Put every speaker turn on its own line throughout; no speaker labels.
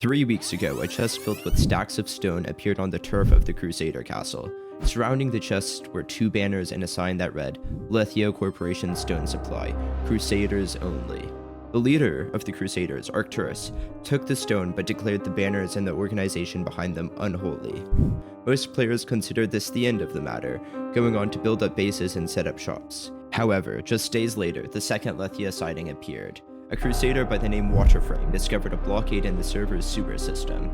3 weeks ago, a chest filled with stacks of stone appeared on the turf of the Crusader Castle. Surrounding the chest were two banners and a sign that read, Lethia Corporation Stone Supply, Crusaders Only. The leader of the Crusaders, Arcturus, took the stone but declared the banners and the organization behind them unholy. Most players considered this the end of the matter, going on to build up bases and set up shops. However, just days later, the second Lethia sighting appeared. A crusader by the name Waterframe discovered a blockade in the server's sewer system.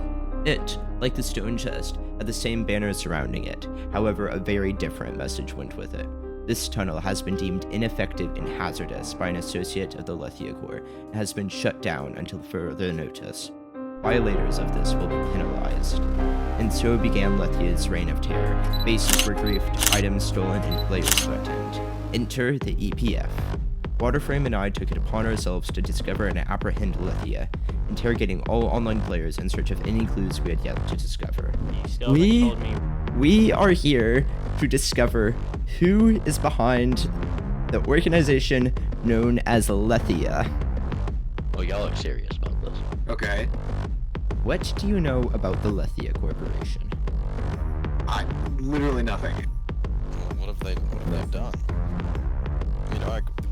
It, like the stone chest, had the same banners surrounding it, however a very different message went with it. This tunnel has been deemed ineffective and hazardous by an associate of the Lethia Corps and has been shut down until further notice. Violators of this will be penalized. And so began Lethia's reign of terror. Bases were griefed, items stolen, and players threatened. Enter the EPF. Waterframe and I took it upon ourselves to discover and apprehend Lethia, interrogating all online players in search of any clues we had yet to discover. We are here to discover who is behind the organization known as Lethia.
Oh, y'all are serious about this.
Okay.
What do you know about the Lethia Corporation?
Literally nothing.
What have they done?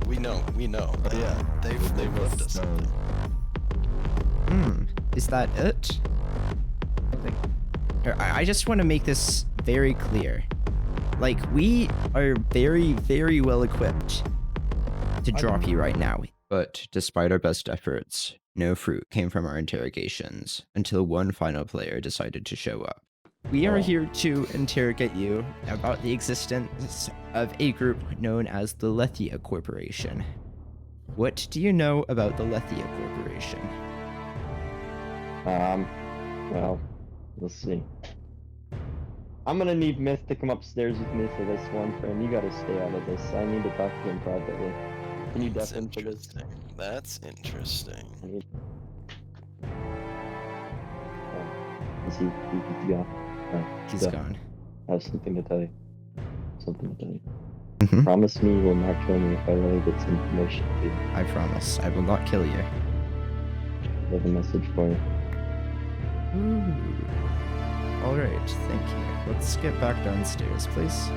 You know, we know. But yeah, they've left us something.
Is that it? I just want to make this very clear. Like, we are very, very well equipped to drop you right now. But despite our best efforts, no fruit came from our interrogations until one final player decided to show up. We are here to interrogate you about the existence of a group known as the Lethia Corporation. What do you know about the Lethia Corporation?
Well, let's see. I'm gonna need Myth to come upstairs with me for this one, friend. You gotta stay out of this. I need to talk to him privately. Can you
That's
definitely for this?
interesting. That's interesting.
I need... Is he gone?
He's
Yeah.
gone.
I have something to tell you. Something to tell you.
Mhm.
Promise me you will not kill me if I relay this information to you.
I promise, I will not kill you.
I have a message for you.
Ooh. Alright, thank you. Let's get back downstairs, please.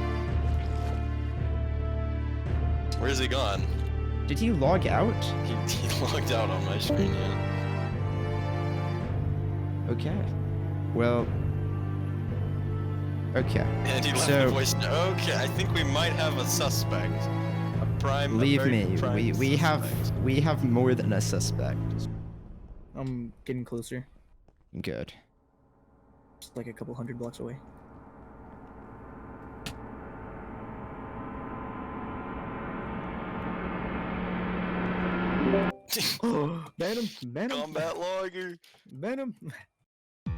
Where's he gone?
Did he log out?
He logged out on my screen, yeah.
Okay. Well... Okay.
And he left
So-
a voice. Okay, I think we might have a suspect. A prime.
Leave
a very
me.
prime
We
suspect.
have more than a suspect.
I'm getting closer.
Good.
Just like a couple hundred blocks away. Ban him! Ban him!
Combat logger.
Ban him!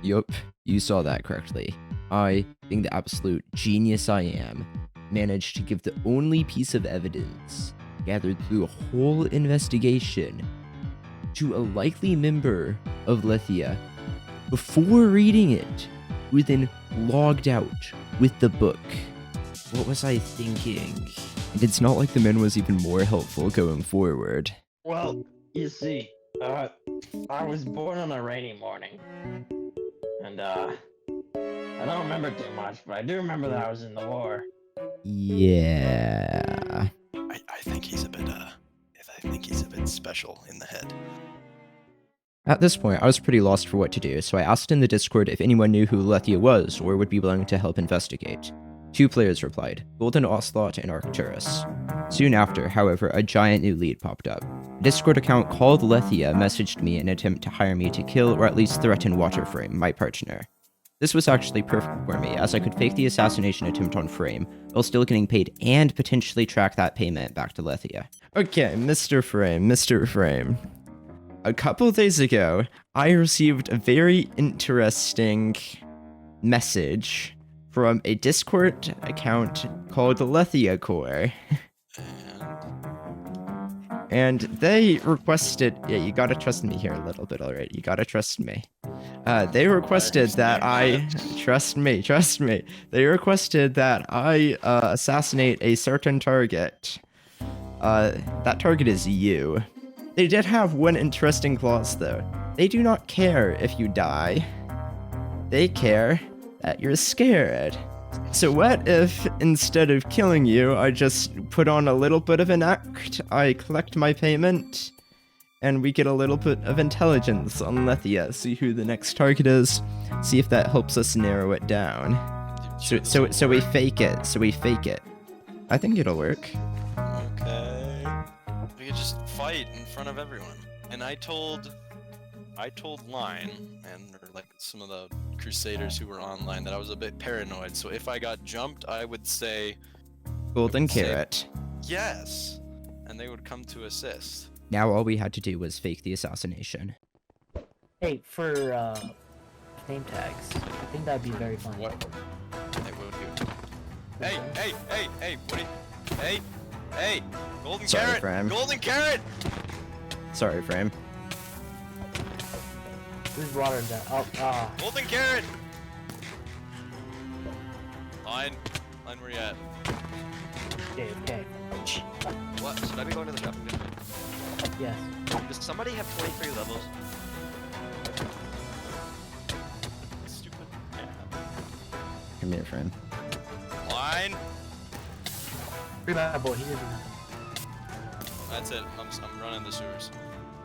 Yup, you saw that correctly. I, being the absolute genius I am, managed to give the only piece of evidence gathered through a whole investigation to a likely member of Lethia before reading it, who then logged out with the book. What was I thinking? And it's not like the man was even more helpful going forward.
Well, you see, I was born on a rainy morning. And, I don't remember too much, but I do remember that I was in the war.
Yeah.
I think he's a bit I think he's a bit special in the head.
At this point, I was pretty lost for what to do, so I asked in the Discord if anyone knew who Lethia was or would be willing to help investigate. 2 players replied, Golden Ocelot and Arcturus. Soon after, however, a giant new lead popped up. A Discord account called Lethia messaged me in an attempt to hire me to kill or at least threaten Waterframe, my partner. This was actually perfect for me, as I could fake the assassination attempt on Frame, while still getting paid and potentially track that payment back to Lethia. Okay, Mr. Frame. A couple days ago, I received a very interesting message from a Discord account called Lethia Core. And they requested, yeah, you gotta trust me here a little bit, alright? You gotta trust me. They requested that trust me. They requested that I assassinate a certain target. That target is you. They did have one interesting clause though. They do not care if you die. They care that you're scared. So what if, instead of killing you, I just put on a little bit of an act, I collect my payment, and we get a little bit of intelligence on Lethia, see who the next target is, see if that helps us narrow it down. So we fake it, I think it'll work.
Okay. We could just fight in front of everyone. And I told Line and like some of the Crusaders who were online that I was a bit paranoid. So if I got jumped, I would say
Golden
say-
carrot.
yes, and they would come to assist.
Now all we had to do was fake the assassination.
Hey, for name tags, I think that'd be very fun.
What? Hey, what would you? Hey! What? Hey! Golden
Sorry,
carrot!
Fram.
Golden carrot!
Sorry, Frame.
Who's water that? Oh,
Golden carrot! Line, where you at?
okay.
What? Should I be going to the shopping district?
Yes.
Does somebody have 23 levels?
Stupid.
Come here, Frame.
Line.
Free my boy, he didn't do nothing.
That's it. I'm running the sewers.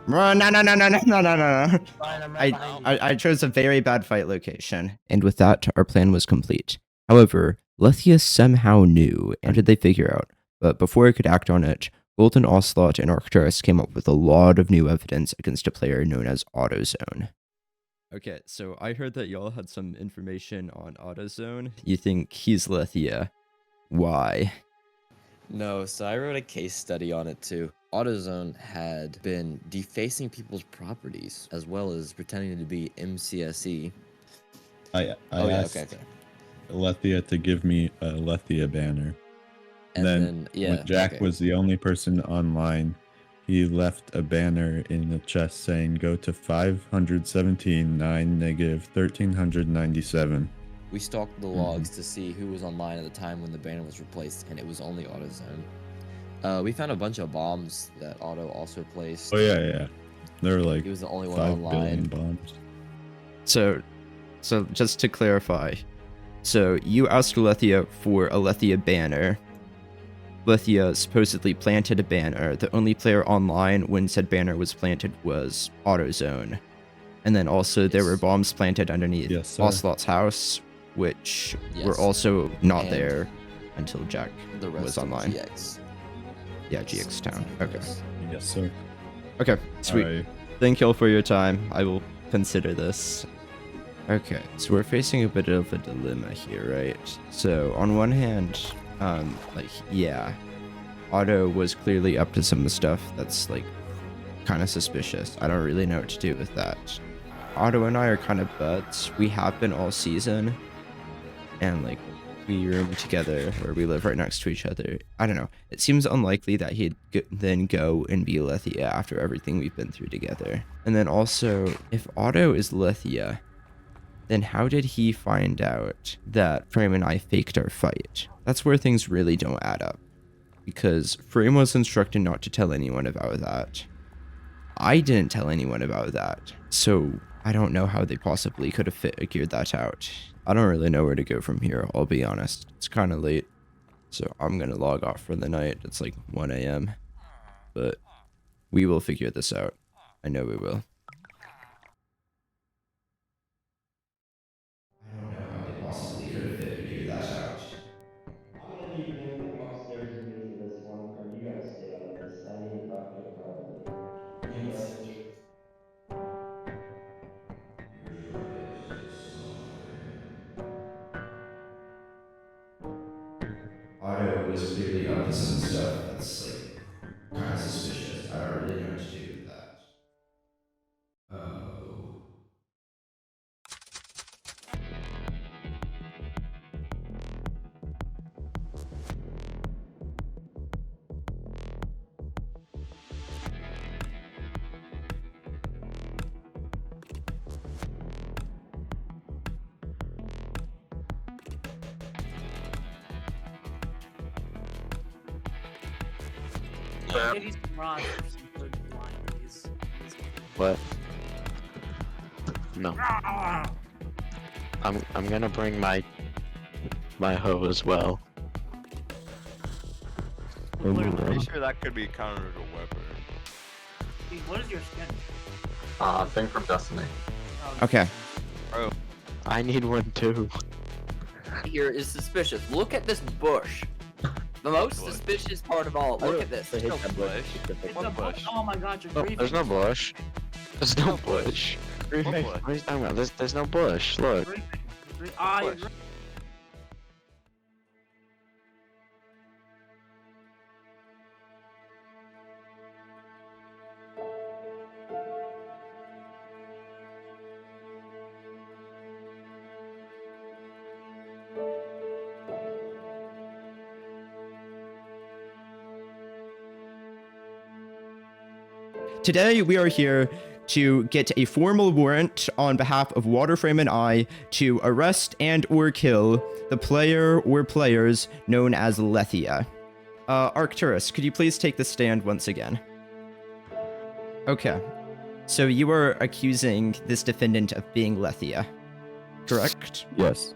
Run! No.
Fine, I'm right behind you.
I chose a very bad fight location. And with that, our plan was complete. However, Lethia somehow knew, and did they figure out? But before I could act on it, Golden Ocelot and Arcturus came up with a lot of new evidence against a player known as AutoZone. Okay, so I heard that y'all had some information on AutoZone. You think he's Lethia. Why?
No, so I wrote a case study on it too. AutoZone had been defacing people's properties as well as pretending to be MCSE.
I asked
okay.
Lethia to give me a Lethia banner.
And
then,
then yeah,
when Jack was the only person online, he left a banner in the chest saying, "Go to 517 9 negative 1397."
we stalked the logs to see who was online at the time when the banner was replaced, and it was only AutoZone. We found a bunch of bombs that Auto also placed.
Oh yeah. There were like
He was the only one
5 billion
online.
bombs.
So just to clarify, so you asked Lethia for a Lethia banner. Lethia supposedly planted a banner. The only player online when said banner was planted was AutoZone. And then also there were
Yes.
bombs planted underneath
Yes, sir.
Ocelot's house, which were
Yes.
also not
And
there until Jack
The rest
was
of
online.
GX.
Yeah, GX Town. Okay.
Yes, sir.
Okay, sweet.
Alright.
Thank you all for your time. I will consider this. Okay, so we're facing a bit of a dilemma here, right? So on one hand, yeah, Otto was clearly up to some stuff that's like kind of suspicious. I don't really know what to do with that. Otto and I are kind of buds. We have been all season, and like we room together or we live right next to each other. I don't know. It seems unlikely that he'd then go and be Lethia after everything we've been through together. And then also, if Otto is Lethia, then how did he find out that Frame and I faked our fight? That's where things really don't add up. Because Frame was instructed not to tell anyone about that. I didn't tell anyone about that. So I don't know how they possibly could have figured that out. I don't really know where to go from here, I'll be honest. It's kind of late. So I'm going to log off for the night. It's like 1 a.m. But we will figure this out. I know we will. I don't know how they possibly could have figured that out.
I'm gonna need him to come upstairs with me for this one, or you gotta stay out of this. I need to talk to him privately.
Otto was clearly up to some stuff that's like kind of suspicious. I don't really know what to do with that. Oh.
Yeah.
Maybe some rocks or some good line, please.
What?
No. I'm gonna bring my hoe as well.
Pretty sure that could be countered a weapon.
Dude, what is your skin?
Thing from Destiny.
Okay.
I need one too.
Here is suspicious. Look at this bush. The most suspicious part of all. Look at this.
I
There's
hate
no
that bush.
It's
What
a
bush?
Oh my god, you're
No,
grieving.
there's no bush. There's no bush.
What
What
bush?
are you talking about? There's no bush. Look.
You're
Bush.
grieving.
Today, we are here to get a formal warrant on behalf of Waterframe and I to arrest and or kill the player or players known as Lethia. Arcturus, could you please take the stand once again? Okay. So you are accusing this defendant of being Lethia, correct?
Yes.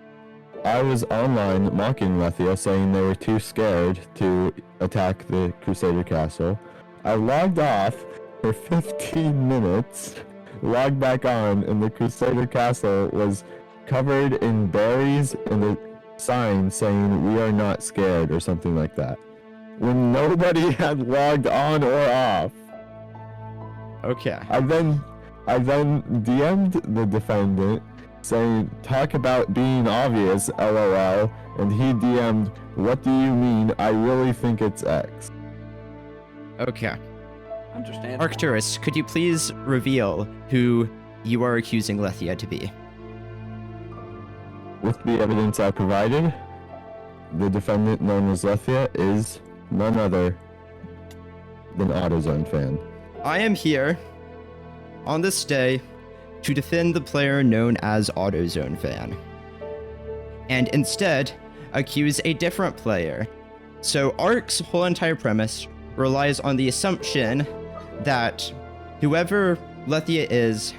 I was online mocking Lethia, saying they were too scared to attack the Crusader Castle. I logged off for 15 minutes, logged back on, and the Crusader Castle was covered in berries and a sign saying, "We are not scared," or something like that. When nobody had logged on or off.
Okay.
I then DM'd the defendant saying, "Talk about being obvious, LOL," and he DM'd, "What do you mean? I really think it's X."
Okay.
Understand.
Arcturus, could you please reveal who you are accusing Lethia to be?
With the evidence I provided, the defendant known as Lethia is none other than AutoZone fan.
I am here on this day to defend the player known as AutoZone Fan, and instead accuse a different player. So Arc's whole entire premise relies on the assumption that whoever Lethia is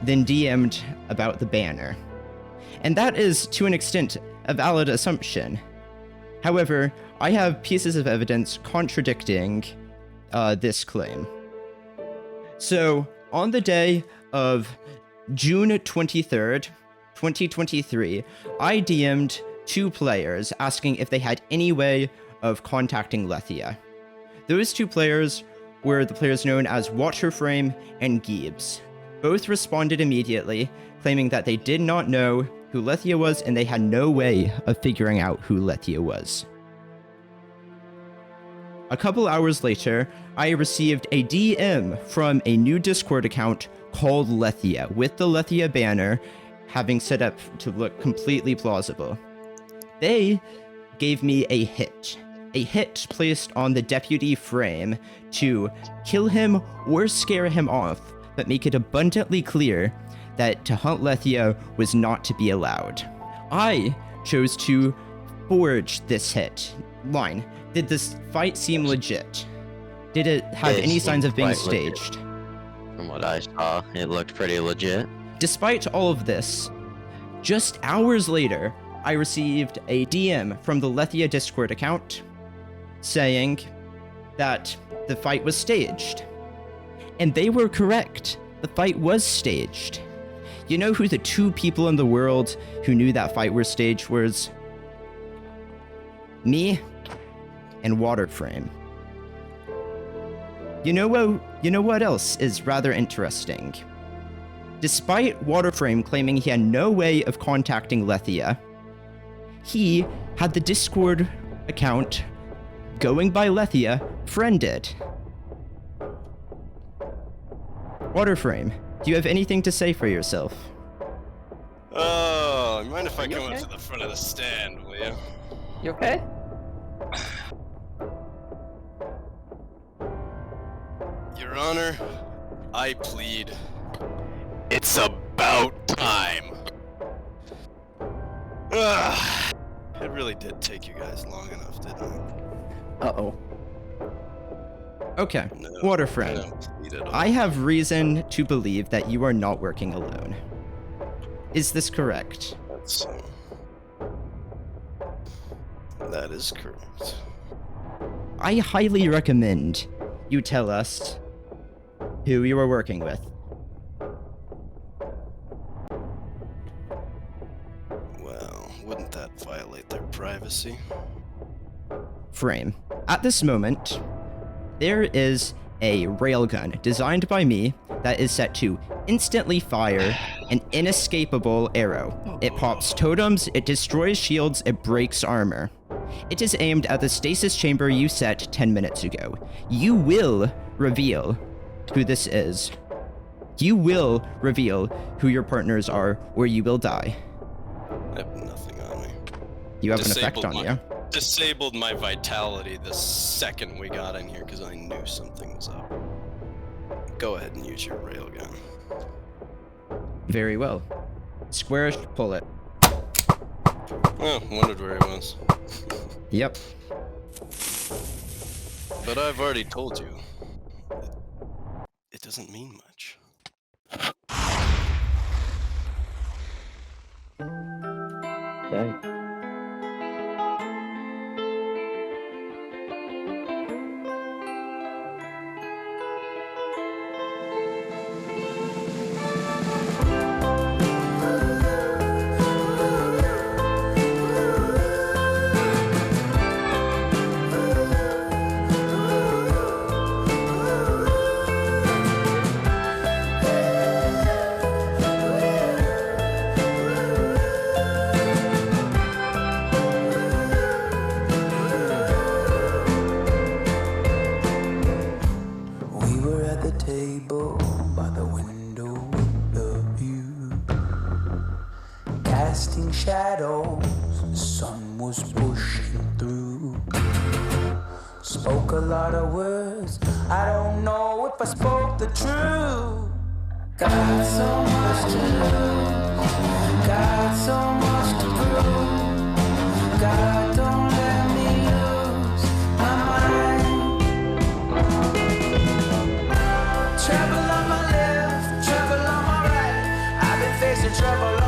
then DM'd about the banner. And that is, to an extent, a valid assumption. However, I have pieces of evidence contradicting this claim. So, on the day of June 23rd, 2023, I DM'd two players asking if they had any way of contacting Lethia. Those two players were the players known as Waterframe and Gibbs. Both responded immediately, claiming that they did not know who Lethia was and they had no way of figuring out who Lethia was. A couple hours later, I received a DM from a new Discord account called Lethia, with the Lethia banner having set up to look completely plausible. They gave me a hit placed on the deputy frame to kill him or scare him off, but make it abundantly clear that to hunt Lethia was not to be allowed. I chose to forge this hit. Line, did this fight seem legit? Did it have
It
any signs
seemed
of being
quite legit.
staged?
From what I saw, it looked pretty legit.
Despite all of this, just hours later, I received a DM from the Lethia Discord account saying that the fight was staged. And they were correct. The fight was staged. You know who the two people in the world who knew that fight was staged was? Me and Waterframe. You know what else is rather interesting? Despite Waterframe claiming he had no way of contacting Lethia, he had the Discord account going by Lethia friended. Waterframe, do you have anything to say for yourself?
Oh, mind if I
you
come up
okay?
to the front of the stand, will you?
You okay?
Your Honor, I plead. It's about time. Ugh. It really did take you guys long enough, didn't it?
Uh-oh.
Okay,
No,
Waterframe,
I don't plead at all.
I have reason to believe that you are not working alone. Is this correct?
Let's see. That is correct.
I highly recommend you tell us who you were working with.
Well, wouldn't that violate their privacy?
Frame. At this moment, there is a railgun designed by me that is set to instantly fire an inescapable arrow. It pops totems, it destroys shields, it breaks armor. It is aimed at the stasis chamber you set 10 minutes ago. You will reveal who this is. You will reveal who your partners are, or you will die.
I have nothing on me.
You have an effect on you.
Disabled my vitality the second we got in here because I knew something was up. Go ahead and use your railgun.
Very well. Squarish, pull it.
Oh, wondered where he was.
Yep.
But I've already told you. It doesn't mean much.
Okay.
Casting shadows, the sun was pushing through. Spoke a lot of words, I don't know if I spoke the truth. Got so much to lose, got so much to prove. God, don't let me lose my mind. Trouble on my left, trouble on my right. I've been facing trouble